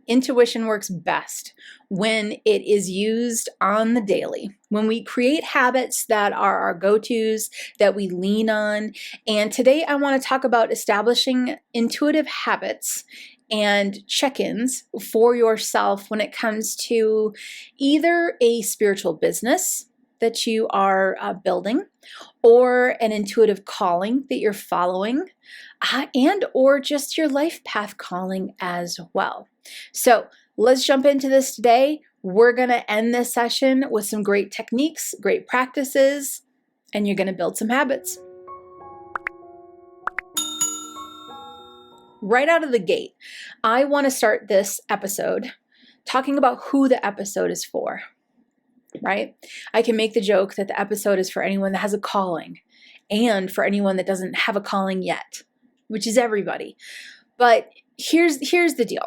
Intuition works best when it is used on the daily, when we create habits that are our go-tos, that we lean on. And today I want to talk about establishing intuitive habits and check-ins for yourself when it comes to either a spiritual business that you are building, or an intuitive calling that you're following, and or just your life path calling as well. So let's jump into this today. We're going to end this session with some great techniques, great practices, and you're going to build some habits. Right out of the gate, I want to start this episode talking about who the episode is for. Right? I can make the joke that the episode is for anyone that has a calling and for anyone that doesn't have a calling yet, which is everybody. But here's the deal.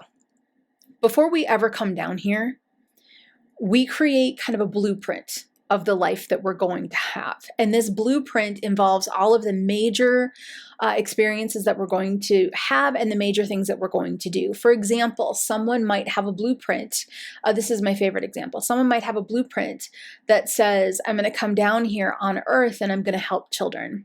Before we ever come down here, we create kind of a blueprint of the life that we're going to have. And this blueprint involves all of the major experiences that we're going to have and the major things that we're going to do. For example, someone might have a blueprint. This is my favorite example. Someone might have a blueprint that says, I'm going to come down here on earth and I'm going to help children.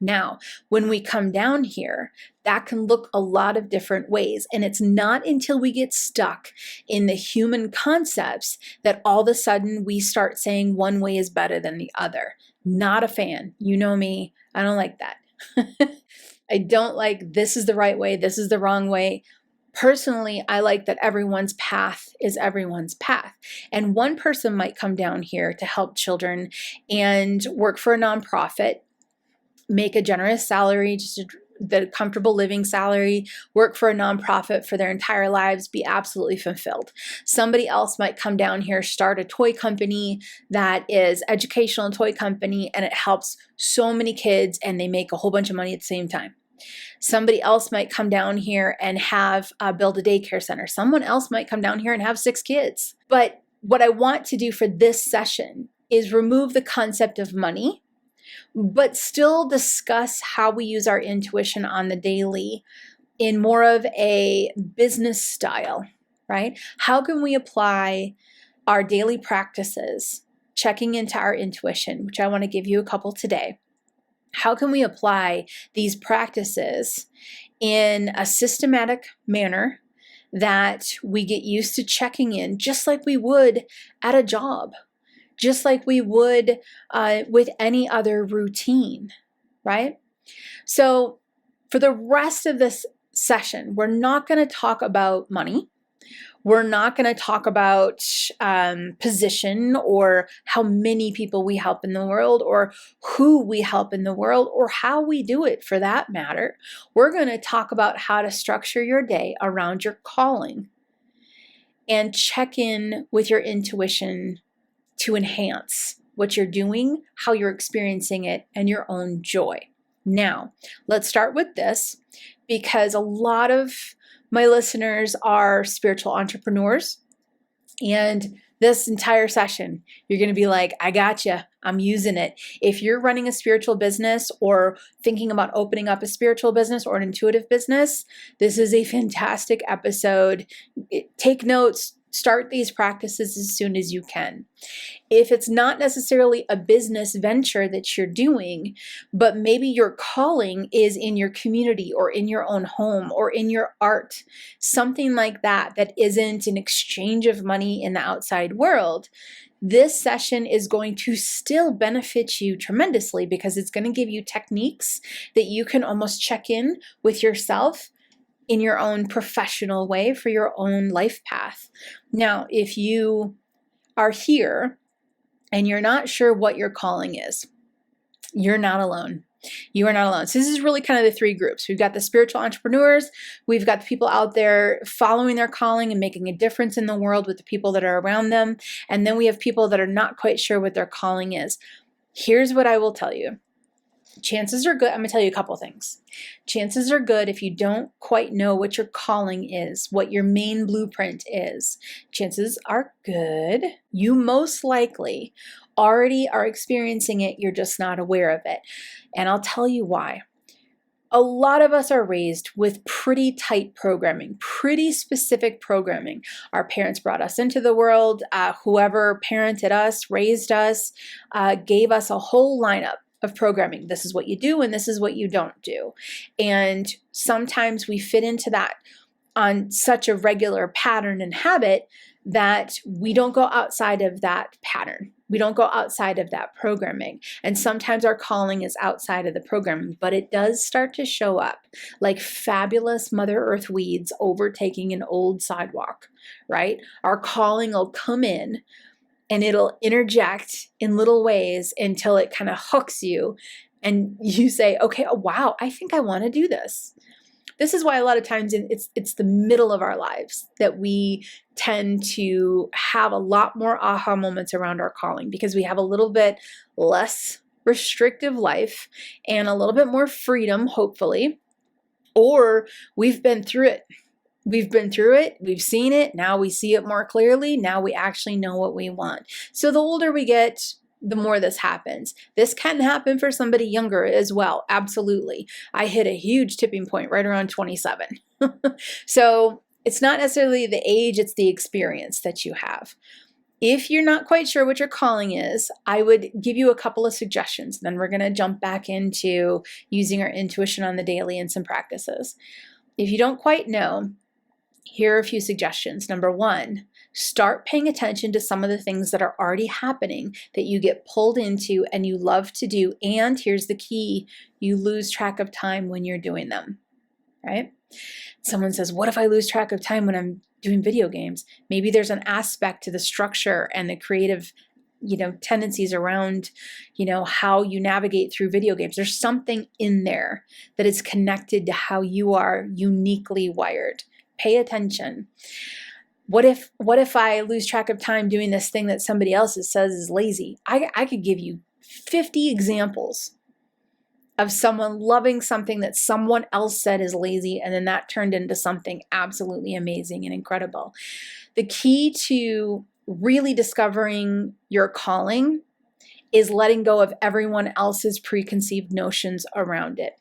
Now, when we come down here, that can look a lot of different ways. And it's not until we get stuck in the human concepts that all of a sudden we start saying one way is better than the other. Not a fan. You know me. I don't like that. I don't like this is the right way, this is the wrong way. Personally, I like that everyone's path is everyone's path. And one person might come down here to help children and work for a nonprofit, make a generous salary, just the comfortable living salary, work for a nonprofit for their entire lives, be absolutely fulfilled. Somebody else might come down here, start a toy company that is educational toy company, and it helps so many kids and they make a whole bunch of money at the same time. Somebody else might come down here and have build a daycare center. Someone else might come down here and have 6 kids. But what I want to do for this session is remove the concept of money, but still discuss how we use our intuition on the daily in more of a business style, right? How can we apply our daily practices, checking into our intuition, which I want to give you a couple today. How can we apply these practices in a systematic manner that we get used to checking in just like we would at a job? Just like we would with any other routine, right? So for the rest of this session, we're not going to talk about money. We're not going to talk about position or how many people we help in the world or who we help in the world or how we do it for that matter. We're going to talk about how to structure your day around your calling and check in with your intuition to enhance what you're doing, how you're experiencing it, and your own joy. Now, let's start with this because a lot of my listeners are spiritual entrepreneurs, and this entire session, you're going to be like, I gotcha. I'm using it. If you're running a spiritual business or thinking about opening up a spiritual business or an intuitive business, this is a fantastic episode. Take notes. Start these practices as soon as you can. If it's not necessarily a business venture that you're doing, but maybe your calling is in your community or in your own home or in your art, something like that, that isn't an exchange of money in the outside world, this session is going to still benefit you tremendously because it's going to give you techniques that you can almost check in with yourself in your own professional way for your own life path. Now, if you are here and you're not sure what your calling is, you're not alone. You are not alone. So this is really kind of the 3 groups. We've got the spiritual entrepreneurs. We've got the people out there following their calling and making a difference in the world with the people that are around them. And then we have people that are not quite sure what their calling is. Here's what I will tell you. Chances are good. I'm going to tell you a couple things. Chances are good if you don't quite know what your calling is, what your main blueprint is. Chances are good you most likely already are experiencing it. You're just not aware of it. And I'll tell you why. A lot of us are raised with pretty tight programming, pretty specific programming. Our parents brought us into the world. Whoever parented us, raised us, gave us a whole lineup of programming. This is what you do and this is what you don't do. And sometimes we fit into that on such a regular pattern and habit that we don't go outside of that pattern. We don't go outside of that programming. And sometimes our calling is outside of the programming, but it does start to show up like fabulous Mother Earth weeds overtaking an old sidewalk, right? Our calling will come in and it'll interject in little ways until it kind of hooks you and you say, okay, oh, wow, I think I want to do this. This is why a lot of times it's the middle of our lives that we tend to have a lot more aha moments around our calling, because we have a little bit less restrictive life and a little bit more freedom, hopefully, or we've been through it. We've seen it, now we see it more clearly, now we actually know what we want. So the older we get, the more this happens. This can happen for somebody younger as well, absolutely. I hit a huge tipping point right around 27. So it's not necessarily the age, it's the experience that you have. If you're not quite sure what your calling is, I would give you a couple of suggestions. Then we're going to jump back into using our intuition on the daily and some practices. If you don't quite know, here are a few suggestions. Number one, start paying attention to some of the things that are already happening that you get pulled into and you love to do. And here's the key, you lose track of time when you're doing them, right? Someone says, what if I lose track of time when I'm doing video games? Maybe there's an aspect to the structure and the creative tendencies around, how you navigate through video games. There's something in there that is connected to how you are uniquely wired. Pay attention. What if I lose track of time doing this thing that somebody else says is lazy? I could give you 50 examples of someone loving something that someone else said is lazy, and then that turned into something absolutely amazing and incredible. The key to really discovering your calling is letting go of everyone else's preconceived notions around it.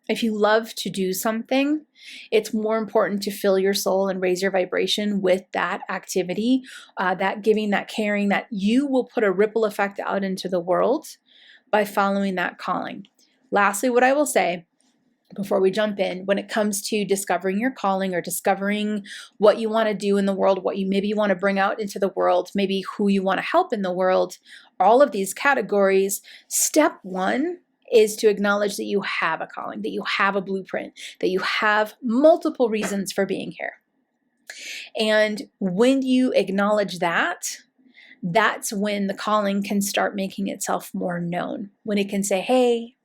If you love to do something, it's more important to fill your soul and raise your vibration with that activity, that giving, that caring, that you will put a ripple effect out into the world by following that calling. Lastly, what I will say before we jump in, when it comes to discovering your calling or discovering what you want to do in the world, what you maybe want to bring out into the world, maybe who you want to help in the world, all of these categories, step one is to acknowledge that you have a calling, that you have a blueprint, that you have multiple reasons for being here. And when you acknowledge that, that's when the calling can start making itself more known. When it can say, hey,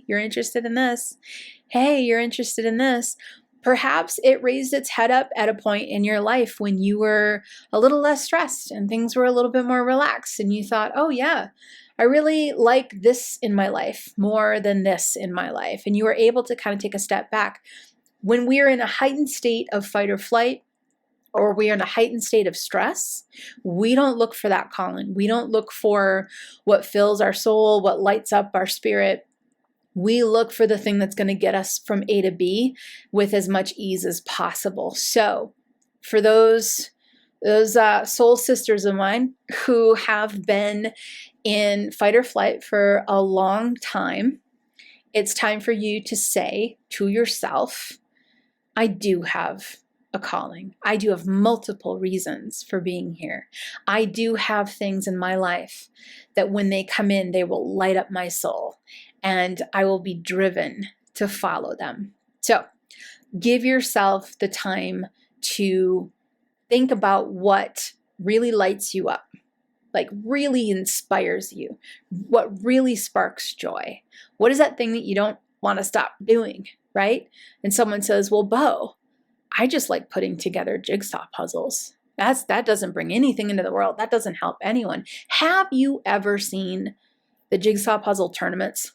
you're interested in this. Hey, you're interested in this. Perhaps it raised its head up at a point in your life when you were a little less stressed and things were a little bit more relaxed, and you thought, oh yeah, I really like this in my life more than this in my life. And you were able to kind of take a step back. When we are in a heightened state of fight or flight, or we are in a heightened state of stress, we don't look for that calling. We don't look for what fills our soul, what lights up our spirit. We look for the thing that's going to get us from A to B with as much ease as possible. So for those soul sisters of mine who have been in fight or flight for a long time, it's time for you to say to yourself, I do have a calling. I do have multiple reasons for being here. I do have things in my life that when they come in, they will light up my soul, and I will be driven to follow them. So give yourself the time to think about what really lights you up, like really inspires you, what really sparks joy. What is that thing that you don't want to stop doing, right? And someone says, well, Bo, I just like putting together jigsaw puzzles. That doesn't bring anything into the world. That doesn't help anyone. Have you ever seen the jigsaw puzzle tournaments?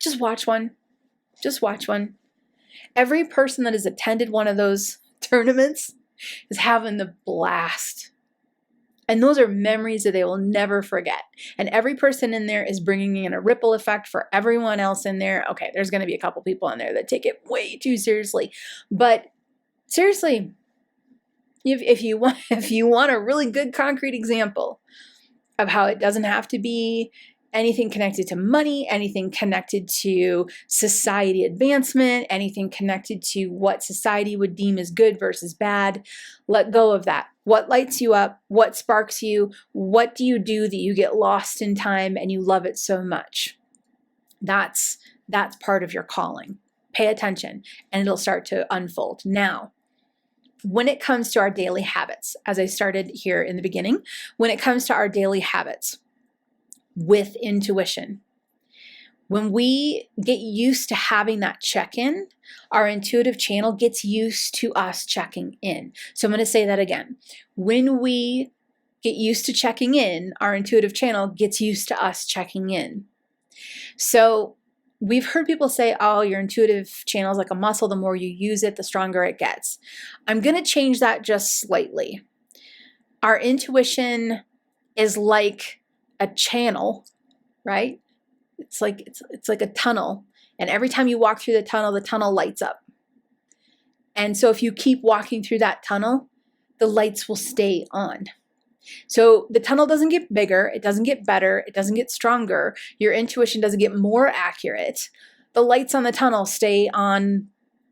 Just watch one. Just watch one. Every person that has attended one of those tournaments is having the blast. And those are memories that they will never forget. And every person in there is bringing in a ripple effect for everyone else in there. Okay, there's going to be a couple people in there that take it way too seriously. But seriously, if you want a really good concrete example of how it doesn't have to be anything connected to money, anything connected to society advancement, anything connected to what society would deem as good versus bad, let go of that. What lights you up? What sparks you? What do you do that you get lost in time and you love it so much? That's part of your calling. Pay attention and it'll start to unfold. Now, when it comes to our daily habits, as I started here in the beginning, when it comes to our daily habits with intuition, when we get used to having that check-in, our intuitive channel gets used to us checking in. So I'm going to say that again. When we get used to checking in, our intuitive channel gets used to us checking in. So we've heard people say, oh, your intuitive channel is like a muscle. The more you use it, the stronger it gets. I'm going to change that just slightly. Our intuition is like a channel, right? It's like a tunnel. And every time you walk through the tunnel lights up. And so if you keep walking through that tunnel, the lights will stay on. So the tunnel doesn't get bigger, it doesn't get better, it doesn't get stronger, your intuition doesn't get more accurate. The lights on the tunnel stay on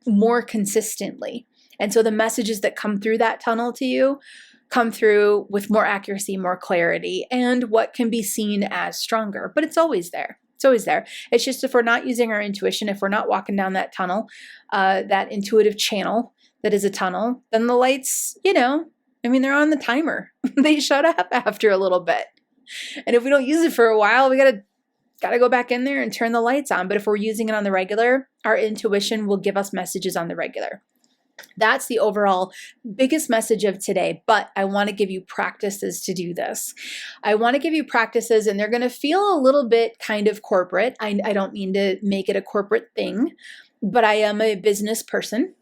more consistently. And so the messages that come through that tunnel to you come through with more accuracy, more clarity, and what can be seen as stronger. But it's always there. It's always there. It's just if we're not using our intuition, if we're not walking down that tunnel, that intuitive channel that is a tunnel, then the lights, they're on the timer. They shut up after a little bit. And if we don't use it for a while, we gotta go back in there and turn the lights on. But if we're using it on the regular, our intuition will give us messages on the regular. That's the overall biggest message of today, but I want to give you practices to do this. I want to give you practices, and they're going to feel a little bit kind of corporate. I don't mean to make it a corporate thing, but I am a business person.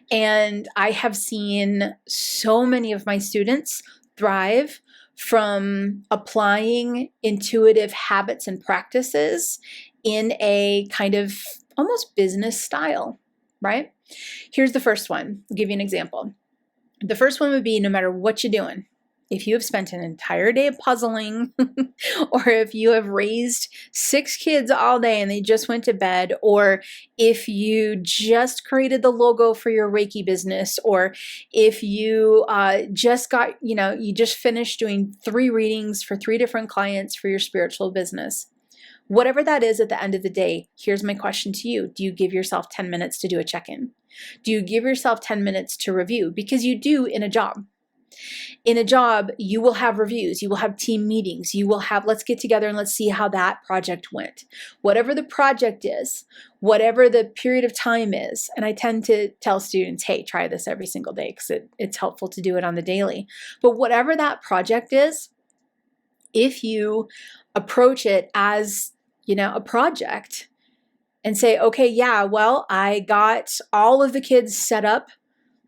And I have seen so many of my students thrive from applying intuitive habits and practices in a kind of almost business style, right? Here's the first one. I'll give you an example. The first one would be no matter what you're doing, if you have spent an entire day puzzling, or if you have raised 6 kids all day and they just went to bed, or if you just created the logo for your Reiki business, or if you you just finished doing 3 readings for 3 different clients for your spiritual business. Whatever that is at the end of the day, here's my question to you. Do you give yourself 10 minutes to do a check-in? Do you give yourself 10 minutes to review? Because you do in a job. In a job, you will have reviews, you will have team meetings, you will have, let's get together and let's see how that project went. Whatever the project is, whatever the period of time is, and I tend to tell students, hey, try this every single day because it's helpful to do it on the daily. But whatever that project is, if you approach it as, a project and say, okay, yeah, well, I got all of the kids set up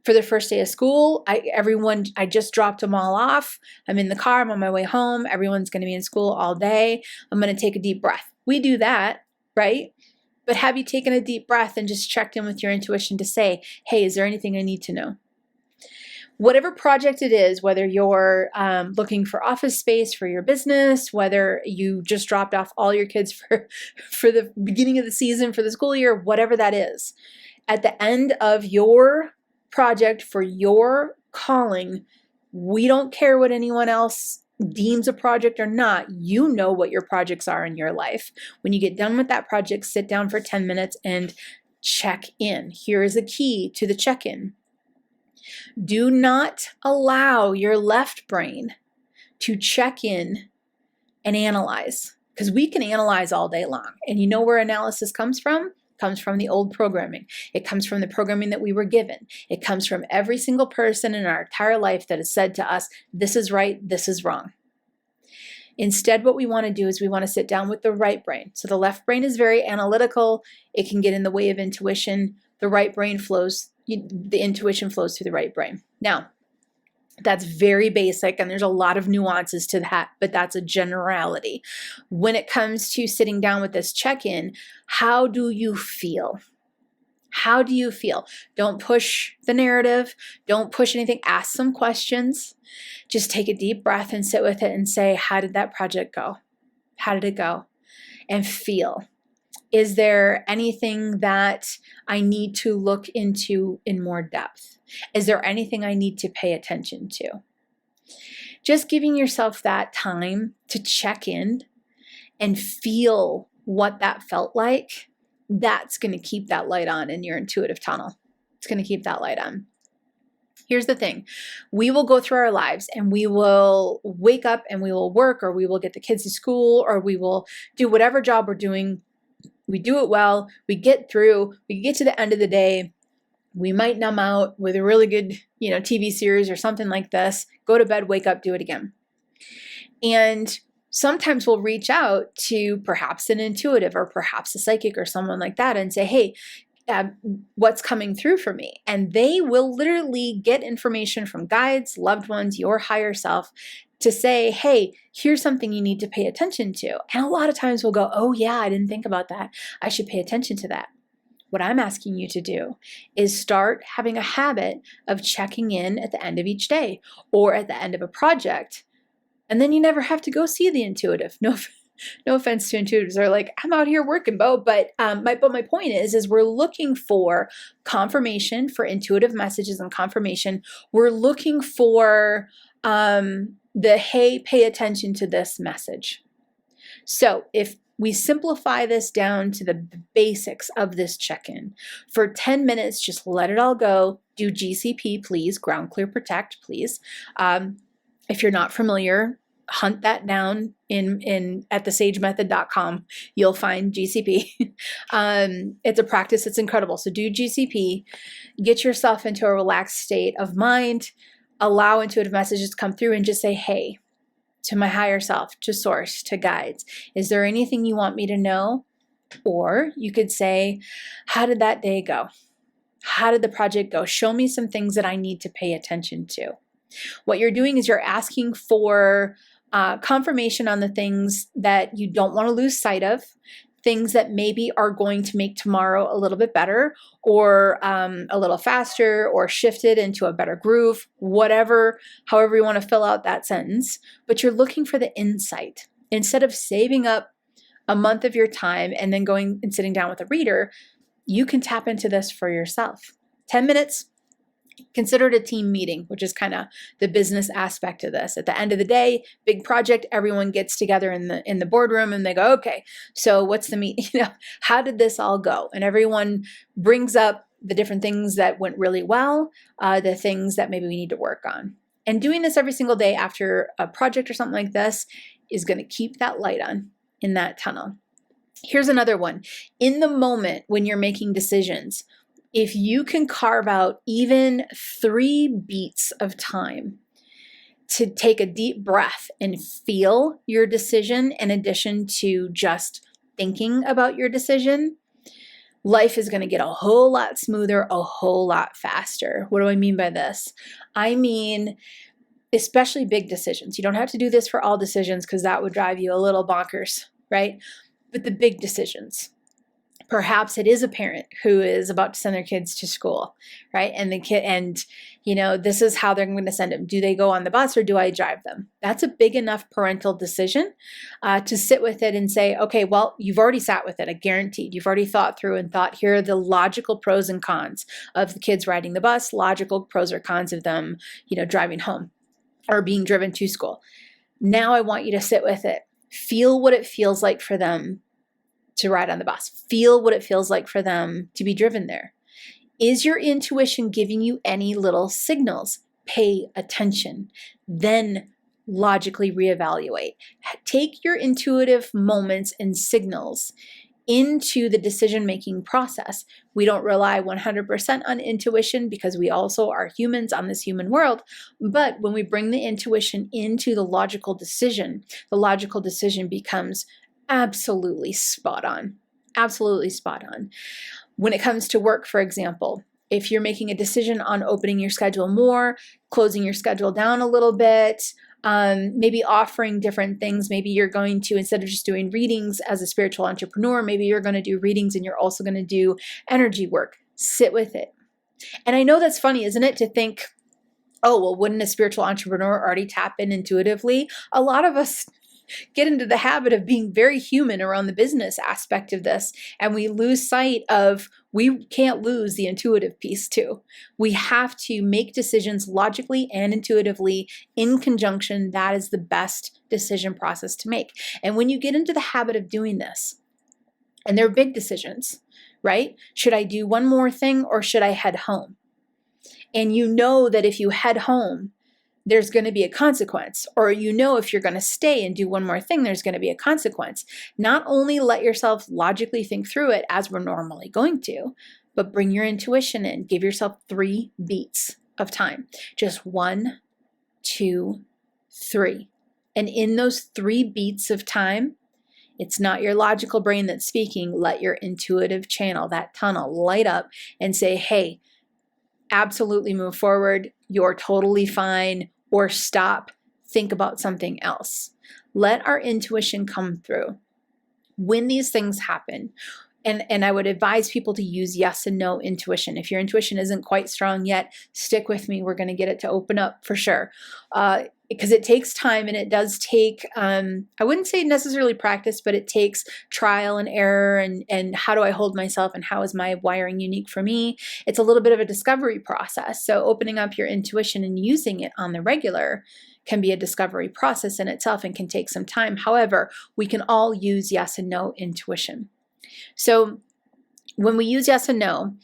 for the first day of school. I just dropped them all off. I'm in the car. I'm on my way home. Everyone's going to be in school all day. I'm going to take a deep breath. We do that, right? But have you taken a deep breath and just checked in with your intuition to say, hey, is there anything I need to know? Whatever project it is, whether you're looking for office space for your business, whether you just dropped off all your kids for the beginning of the season, for the school year, whatever that is, at the end of your project for your calling, we don't care what anyone else deems a project or not. You know what your projects are in your life. When you get done with that project, sit down for 10 minutes and check in. Here is a key to the check-in. Do not allow your left brain to check in and analyze, because we can analyze all day long. And you know where analysis comes from? It comes from the old programming. It comes from the programming that we were given. It comes from every single person in our entire life that has said to us, this is right, this is wrong. Instead, what we want to do is we want to sit down with the right brain. So the left brain is very analytical. It can get in the way of intuition. The right brain flows. The intuition flows through the right brain. Now, That's very basic, and there's a lot of nuances to that, but that's a generality. When it comes to sitting down with this check-in, how do you feel? How do you feel? Don't push the narrative. Don't push anything. Ask some questions. Just take a deep breath and sit with it and say, how did that project go? How did it go? And feel. Is there anything that I need to look into in more depth? Is there anything I need to pay attention to? Just giving yourself that time to check in and feel what that felt like, that's going to keep that light on in your intuitive tunnel. It's going to keep that light on. Here's the thing. We will go through our lives and we will wake up and we will work, or we will get the kids to school, or we will do whatever job we're doing. We do it well. We get through. We get to the end of the day. We might numb out with a really good, TV series or something like this. Go to bed, wake up, do it again. And sometimes we'll reach out to perhaps an intuitive or perhaps a psychic or someone like that and say, hey, what's coming through for me? And they will literally get information from guides, loved ones, your higher self to say, hey, here's something you need to pay attention to. And a lot of times we'll go, oh yeah, I didn't think about that. I should pay attention to that. What I'm asking you to do is start having a habit of checking in at the end of each day or at the end of a project. And then you never have to go see the intuitive. No offense to intuitives. They're like, I'm out here working, Bo. But my point is we're looking for confirmation for intuitive messages and confirmation. We're looking for hey, pay attention to this message. So if we simplify this down to the basics of this check-in, for 10 minutes, just let it all go. Do GCP, please. Ground Clear Protect, please. If you're not familiar, hunt that down at thesagemethod.com. You'll find GCP. It's a practice that's incredible. So do GCP, get yourself into a relaxed state of mind, allow intuitive messages to come through, and just say, hey, to my higher self, to source, to guides, is there anything you want me to know? Or you could say, how did that day go? How did the project go? Show me some things that I need to pay attention to. What you're doing is you're asking for confirmation on the things that you don't want to lose sight of, things that maybe are going to make tomorrow a little bit better, or a little faster, or shifted into a better groove, however you want to fill out that sentence. But you're looking for the insight. Instead of saving up a month of your time and then going and sitting down with a reader, you can tap into this for yourself. 10 minutes. Consider it a team meeting, which is kind of the business aspect of this. At the end of the day, big project, everyone gets together in the boardroom and they go, okay, so what's the meeting? How did this all go? And everyone brings up the different things that went really well, the things that maybe we need to work on. And doing this every single day after a project or something like this is going to keep that light on in that tunnel. Here's another one. In the moment when you're making decisions, if you can carve out even 3 beats of time to take a deep breath and feel your decision in addition to just thinking about your decision, life is going to get a whole lot smoother, a whole lot faster. What do I mean by this? I mean, especially big decisions. You don't have to do this for all decisions because that would drive you a little bonkers, right? But the big decisions. Perhaps it is a parent who is about to send their kids to school, right? And the kid, this is how they're going to send them. Do they go on the bus or do I drive them? That's a big enough parental decision to sit with it and say, okay, well, you've already sat with it. I guaranteed. You've already thought through and thought, here are the logical pros and cons of the kids riding the bus, logical pros or cons of them, driving home or being driven to school. Now I want you to sit with it. Feel what it feels like for them to ride on the bus. Feel what it feels like for them to be driven there. Is your intuition giving you any little signals? Pay attention. Then logically reevaluate. Take your intuitive moments and signals into the decision-making process. We don't rely 100% on intuition because we also are humans on this human world. But when we bring the intuition into the logical decision becomes absolutely spot on. Absolutely spot on. When it comes to work, for example, If you're making a decision on opening your schedule more, closing your schedule down a little bit, maybe offering different things. Maybe you're going to, instead of just doing readings as a spiritual entrepreneur, maybe you're going to do readings and you're also going to do energy work. Sit with it. And I know that's funny, isn't it, to think, oh, well, wouldn't a spiritual entrepreneur already tap in intuitively? A lot of us get into the habit of being very human around the business aspect of this, and we lose sight of, we can't lose the intuitive piece too. We have to make decisions logically and intuitively in conjunction. That is the best decision process to make. And when you get into the habit of doing this, and they're big decisions, right? Should I do one more thing or should I head home? And you know that if you head home, there's going to be a consequence, or you know if you're going to stay and do one more thing, there's going to be a consequence. Not only let yourself logically think through it as we're normally going to, but bring your intuition in. Give yourself 3 beats of time. Just 1, 2, 3. And in those 3 beats of time, it's not your logical brain that's speaking. Let your intuitive channel, that tunnel, light up and say, hey, absolutely move forward. You're totally fine. Or stop, think about something else. Let our intuition come through. When these things happen, and I would advise people to use yes and no intuition. If your intuition isn't quite strong yet, stick with me. We're going to get it to open up for sure. Because it takes time, and it does take, I wouldn't say necessarily practice, but it takes trial and error, and how do I hold myself, and how is my wiring unique for me? It's a little bit of a discovery process. So opening up your intuition and using it on the regular can be a discovery process in itself and can take some time. However, we can all use yes and no intuition. So when we use yes and no,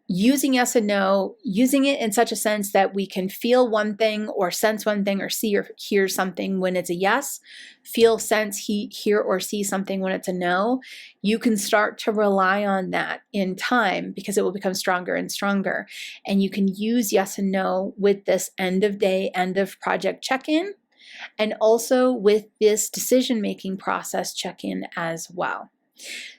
using yes and no, using it in such a sense that we can feel one thing or sense one thing or see or hear something when it's a yes, feel, sense, hear or see something when it's a no, you can start to rely on that in time because it will become stronger and stronger. And you can use yes and no with this end of day, end of project check-in, and also with this decision-making process check-in as well.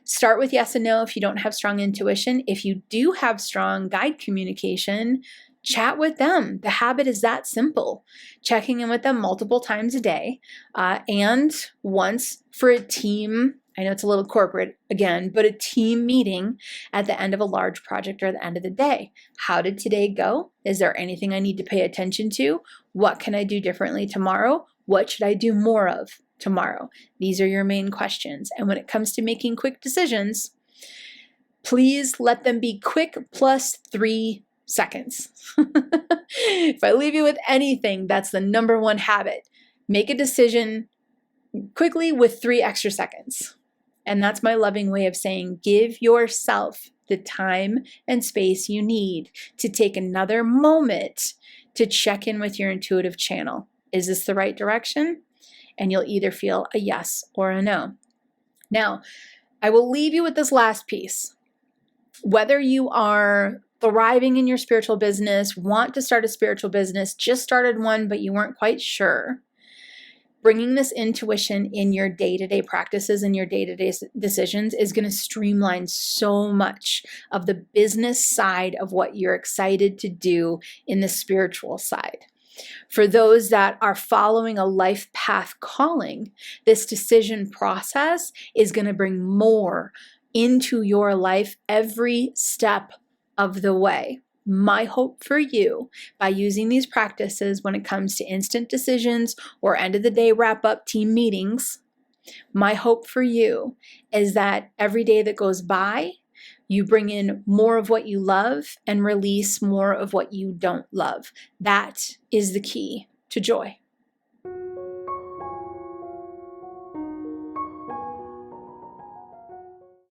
Start with yes and no if you don't have strong intuition. If you do have strong guide communication, chat with them. The habit is that simple. Checking in with them multiple times a day, and once for a team, I know it's a little corporate again, but a team meeting at the end of a large project or the end of the day. How did today go? Is there anything I need to pay attention to? What can I do differently tomorrow? What should I do more of tomorrow? These are your main questions. And when it comes to making quick decisions, please let them be quick plus 3 seconds. If I leave you with anything, that's the number one habit. Make a decision quickly with 3 extra seconds. And that's my loving way of saying, give yourself the time and space you need to take another moment to check in with your intuitive channel. Is this the right direction? And you'll either feel a yes or a no. Now, I will leave you with this last piece. Whether you are thriving in your spiritual business, want to start a spiritual business, just started one, but you weren't quite sure, bringing this intuition in your day-to-day practices and your day-to-day decisions is going to streamline so much of the business side of what you're excited to do in the spiritual side. For those that are following a life path calling, this decision process is going to bring more into your life every step of the way. My hope for you, by using these practices when it comes to instant decisions or end of the day wrap up team meetings, my hope for you is that every day that goes by, you bring in more of what you love and release more of what you don't love. That is the key to joy.